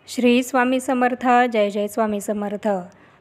श्री स्वामी समर्थ. जय जय स्वामी समर्थ.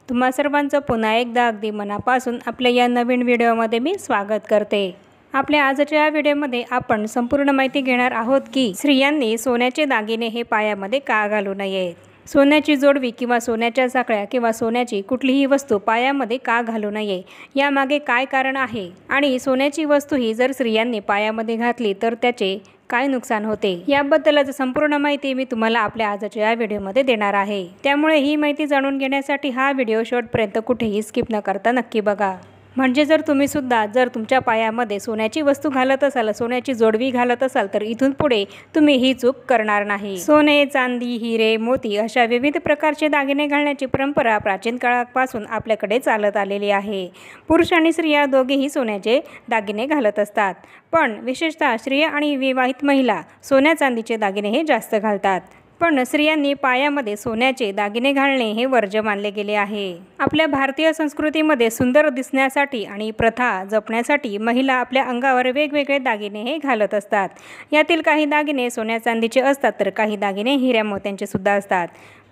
तुम्हा सर्वांचं पुन्हा एकदा अगदी मनापासून आपल्या या नवीन व्हिडिओमध्ये मी स्वागत करते. आपल्या आजच्या या व्हिडिओमध्ये आपण संपूर्ण माहिती घेणार आहोत की स्त्रियांनी सोन्याचे दागिने हे पायामध्ये का घालू नये, सोन्याची जोडवी किंवा सोन्याच्या साखळ्या किंवा सोन्याची कुठलीही वस्तू पायामध्ये का घालू नये, यामागे काय कारण आहे आणि सोन्याची वस्तू ही जर स्त्रियांनी पायामध्ये घातली तर त्याचे काय नुकसान होते, याबद्दलच संपूर्ण माहिती मी तुम्हाला आपल्या आजच्या या व्हिडिओमध्ये देणार आहे. त्यामुळे ही माहिती जाणून घेण्यासाठी हा व्हिडिओ शेवटपर्यंत कुठेही स्किप न करता नक्की बघा. म्हणजे जर तुम्ही सुद्धा तुमच्या पायामध्ये सोन्याची वस्तू घालत असाल, सोन्याची जोडवी घालत असाल तर इथून पुढे तुम्ही ही चूक करणार नाही. सोने, चांदी, हिरे, मोती अशा विविध प्रकारचे दागिने घालण्याची परंपरा प्राचीन काळापासून आपल्याकडे चालत आलेली आहे. पुरुष आणि स्त्रिया दोघेही सोन्याचे दागिने घालत असतात, पण विशेषतः स्त्रिया आणि विवाहित महिला सोन्या चांदीचे दागिने हे जास्त घालतात. पण स्त्रियांनी पायामध्ये सोन्याचे दागिने घालणे हे वर्ज्य मानले गेले आहे. आपल्या भारतीय संस्कृतीमध्ये सुंदर दिसण्यासाठी आणि प्रथा जपण्यासाठी महिला आपल्या अंगावर वेगवेगळे दागिने हे घालत असतात. यातील काही दागिने सोन्या चांदीचे असतात तर काही दागिने हिऱ्या मोत्यांचे सुद्धा असतात.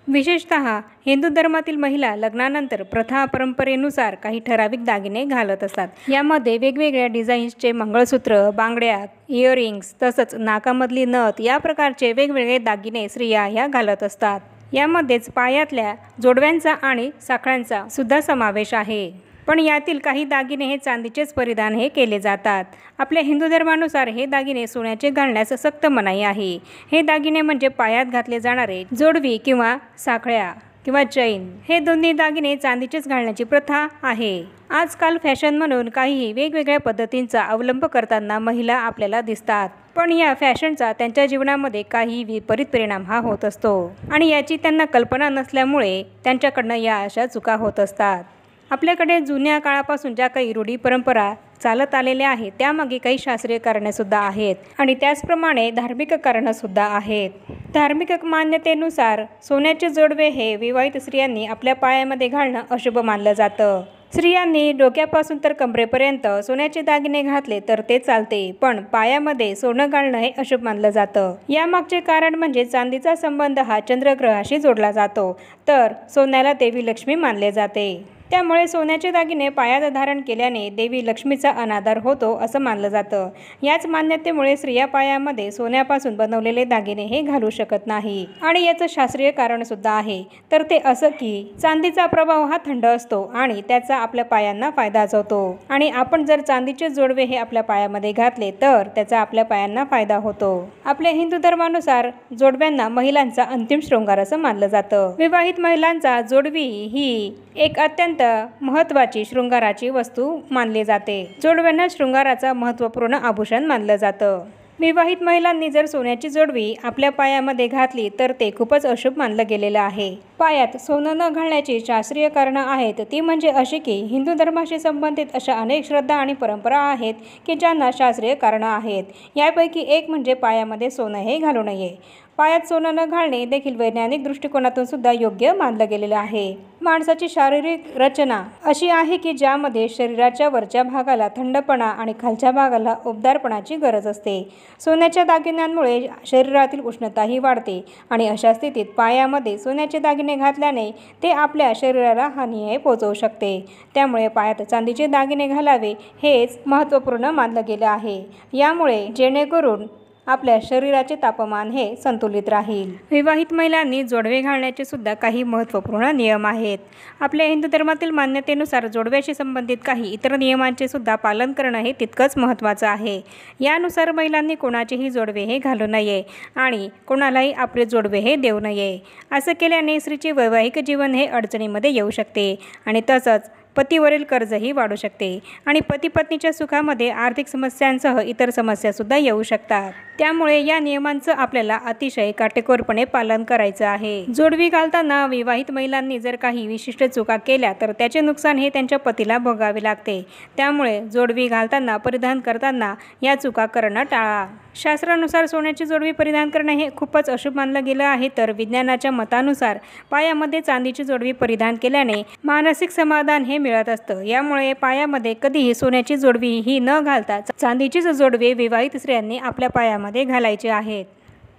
विशेषतः हिंदू धर्मातील महिला लग्नानंतर प्रथा परंपरेनुसार काही ठराविक दागिने घालत असतात. यामध्ये वेगवेगळ्या डिझाईन्सचे मंगळसूत्र, बांगड्या, इयरिंग्स तसंच नाकामधली नथ या प्रकारचे वेगवेगळे दागिने स्त्रिया ह्या घालत असतात. यामध्येच पायातल्या जोडव्यांचा आणि साखळ्यांचा सुद्धा समावेश आहे. पण यातील काही दागिने हे चांदीचेच परिधान हे केले जातात. आपल्या हिंदू धर्मानुसार हे दागिने सोन्याचे घालण्यास सक्त मनाई आहे. हे दागिने म्हणजे पायात घातले जाणारे जोडवी किंवा साखळ्या किंवा चैन, हे दोन्ही दागिने चांदीचेच घालण्याची प्रथा आहे. आजकाल फॅशन म्हणून काहीही वेगवेगळ्या पद्धतींचा अवलंब करताना महिला आपल्याला दिसतात, पण या फॅशनचा त्यांच्या जीवनामध्ये काही विपरीत परिणाम हा होत असतो आणि याची त्यांना कल्पना नसल्यामुळे त्यांच्याकडनं या अशा चुका होत असतात. आपल्याकडे जुन्या काळापासून ज्या काही रूढी परंपरा चालत आलेल्या आहेत त्यामागे काही शास्त्रीय कारणे आहेत आणि त्याचप्रमाणे धार्मिक कारणंसुद्धा आहेत. धार्मिक मान्यतेनुसार सोन्याचे जोडवे हे विवाहित स्त्रियांनी आपल्या पायामध्ये घालणं अशुभ मानलं जातं. स्त्रियांनी डोक्यापासून तर कमरेपर्यंत सोन्याचे दागिने घातले तर ते चालते, पण पायामध्ये सोनं घालणं हे अशुभ मानलं जातं. यामागचे कारण म्हणजे चांदीचा संबंध हा चंद्रग्रहाशी जोडला जातो, तर सोन्याला देवी लक्ष्मी मानले जाते. त्यामुळे सोन्याचे दागिने पायात धारण केल्याने देवी लक्ष्मीचा अनादर होतो असं मानलं जातं. याच मान्यतेमुळे स्त्रिया पायामध्ये सोन्यापासून बनवलेले दागिने हे घालू शकत नाही आणि याचं शास्त्रीय कारण सुद्धा आहे. तर ते असं की चांदीचा प्रभाव हा थंड असतो आणि त्याचा आपल्या पायांना फायदाच होतो आणि आपण जर चांदीचे जोडवे हे आपल्या पायामध्ये घातले तर त्याचा आपल्या पायांना फायदा होतो. आपल्या हिंदू धर्मानुसार जोडव्यांना महिलांचा अंतिम शृंगार असं मानलं जातं. विवाहित महिलांचा जोडवी ही एक अत्यंत महत्त्वाची शृंगाराची वस्तू मानली जाते. जोडव्यांना शृंगाराचा महत्त्वपूर्ण आभूषण मानलं जातं. विवाहित महिलांनी जर सोन्याची जोडवी आपल्या पायामध्ये घातली तर ते खूपच अशुभ मानलं गेलेलं आहे. पायात सोनं न घालण्याची शास्त्रीय कारणं आहेत ती म्हणजे अशी की हिंदू धर्माशी संबंधित अशा अनेक श्रद्धा आणि परंपरा आहेत की ज्यांना शास्त्रीय कारणं आहेत. यापैकी एक म्हणजे पायामध्ये सोनं हे घालू नये. पायात सोनं न घालणे देखील वैज्ञानिक दृष्टिकोनातून सुद्धा योग्य मानलं गेलेलं आहे. माणसाची शारीरिक रचना अशी आहे की ज्यामध्ये शरीराच्या वरच्या भागाला थंडपणा आणि खालच्या भागाला उबदारपणाची गरज असते. सोन्याच्या दागिन्यांमुळे शरीरातील उष्णताही वाढते आणि अशा स्थितीत पायामध्ये सोन्याचे दागिने घातल्याने ते आपल्या शरीराला हानी पोहोचवू शकते. त्यामुळे पायात चांदीचे दागिने घालावे हेच महत्त्वपूर्ण मानलं गेलं आहे. यामुळे जेणेकरून आपल्या शरीराचे तापमान हे संतुलित राहील. विवाहित महिलांनी जोडवे घालण्याचे सुद्धा काही महत्त्वपूर्ण नियम आहेत. आपल्या हिंदू धर्मातील मान्यतेनुसार जोडव्याशी संबंधित काही इतर नियमांचे सुद्धा पालन करणं हे तितकंच महत्त्वाचं आहे. यानुसार महिलांनी कोणाचेही जोडवे हे घालू नये आणि कोणालाही आपले जोडवे हे देऊ नये. असं केल्याने स्त्रीचे वैवाहिक जीवन हे अडचणीमध्ये येऊ शकते आणि तसंच पतीवरील कर्जही वाढू शकते आणि पती पत्नीच्या सुखामध्ये आर्थिक समस्यांसह इतर समस्यासुद्धा येऊ शकतात. त्यामुळे या नियमांचं आपल्याला अतिशय काटेकोरपणे पालन करायचं आहे. जोडवी घालताना विवाहित महिलांनी जर काही विशिष्ट चुका केल्या तर त्याचे नुकसान हे त्यांच्या पतीला भोगावे लागते. त्यामुळे जोडवी घालताना परिधान करताना या चुका करणं टाळा. शास्त्रानुसार सोन्याची जोडवी परिधान करणे हे खूपच अशुभ मानलं गेलं आहे, तर विज्ञानाच्या मतानुसार पायामध्ये चांदीची जोडवी परिधान केल्याने मानसिक समाधान हे मिळत असतं. यामुळे पायामध्ये कधीही सोन्याची जोडवी ही न घालता चांदीचीच जोडवे विवाहित स्त्रियांनी आपल्या पायामध्ये घालायचे आहेत.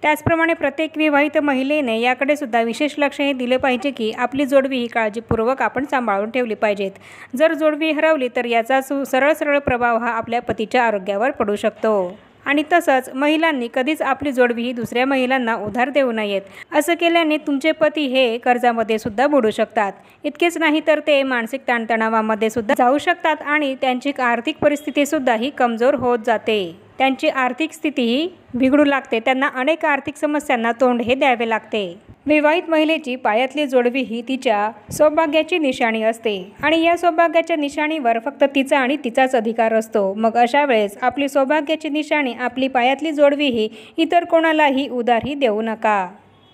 त्याचप्रमाणे प्रत्येक विवाहित महिलेने याकडे सुद्धा विशेष लक्ष हे दिले पाहिजे की आपली जोडवी ही काळजीपूर्वक आपण सांभाळून ठेवली पाहिजेत. जर जोडवी हरवली तर याचा सरळ प्रभाव हा आपल्या पतीच्या आरोग्यावर पडू शकतो. आणि तसंच महिलांनी कधीच आपली जोडवी ही दुसऱ्या महिलांना उधार देऊ नयेत. असं केल्याने तुमचे पती हे कर्जामध्ये सुद्धा बुडू शकतात. इतकेच नाही तर ते मानसिक ताणतणावामध्ये सुद्धा जाऊ शकतात आणि त्यांची आर्थिक परिस्थिती सुद्धा ही कमजोर होत जाते. त्यांची आर्थिक स्थितीही बिघडू लागते. त्यांना अनेक आर्थिक समस्यांना तोंड हे द्यावे लागते. विवाहित महिलेची पायातली जोडवी ही तिच्या सौभाग्याची निशाणी असते आणि या सौभाग्याच्या निशाणीवर फक्त तिचा आणि तिचाच अधिकार असतो. मग अशा वेळेस आपली सौभाग्याची निशाणी आपली पायातली जोडवी ही इतर कोणालाही उधारही देऊ नका.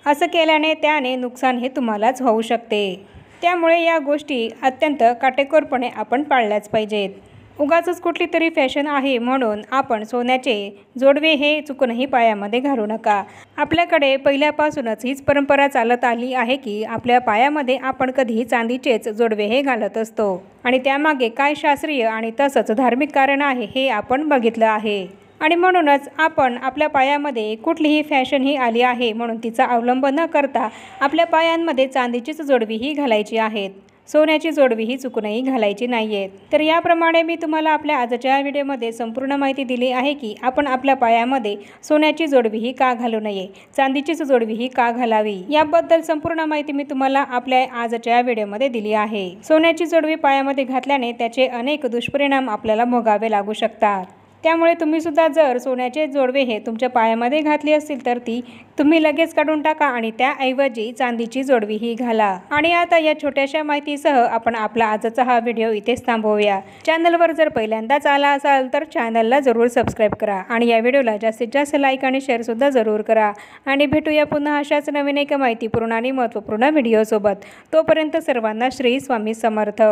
असं केल्याने त्याने नुकसान हे तुम्हालाच होऊ शकते. त्यामुळे या गोष्टी अत्यंत काटेकोरपणे आपण पाळल्याच पाहिजेत. उगाचच कुठली तरी फॅशन आहे म्हणून आपण सोन्याचे जोडवे हे चुकूनही पायामध्ये घालू नका. आपल्याकडे पहिल्यापासूनच हीच परंपरा चालत आली आहे की आपल्या पायामध्ये आपण कधीही चांदीचेच जोडवे हे घालत असतो आणि त्यामागे काय शास्त्रीय आणि तसंच धार्मिक कारण आहे हे आपण बघितलं आहे. आणि म्हणूनच आपण आपल्या पायामध्ये कुठलीही फॅशन ही आली आहे म्हणून तिचा अवलंब न करता आपल्या पायांमध्ये चांदीचीच जोडवी ही घालायची आहेत. सोन्याची जोडवी ही चुकूनही घालायची नाहीये. तर याप्रमाणे मी तुम्हाला आपल्या आजच्या व्हिडिओमध्ये संपूर्ण माहिती दिली आहे की आपण आपल्या पायामध्ये सोन्याची जोडवी ही का घालू नये, चांदीचीच जोडवी ही का घालावी, याबद्दल संपूर्ण माहिती मी तुम्हाला आपल्या आजच्या व्हिडिओमध्ये दिली आहे. सोन्याची जोडवी पायामध्ये घातल्याने त्याचे अनेक दुष्परिणाम आपल्याला भोगावे लागू शकतात. त्यामुळे तुम्ही सुद्धा जर सोन्याचे जोडवे हे तुमच्या पायामध्ये घातली असतील तर ती तुम्ही लगेच काढून टाका आणि त्याऐवजी चांदीची जोडवी ही घाला. आणि आता या छोट्याशा माहितीसह आपण आपला आजचा हा व्हिडिओ इथेच थांबवूया. चॅनलवर जर पहिल्यांदाच आला असाल तर चॅनलला जरूर सबस्क्राईब करा आणि या व्हिडिओला जास्तीत जास्त लाईक आणि शेअरसुद्धा जरूर करा. आणि भेटूया पुन्हा अशाच नवीन एका माहितीपूर्ण आणि महत्त्वपूर्ण व्हिडिओसोबत. तोपर्यंत सर्वांना श्री स्वामी समर्थ.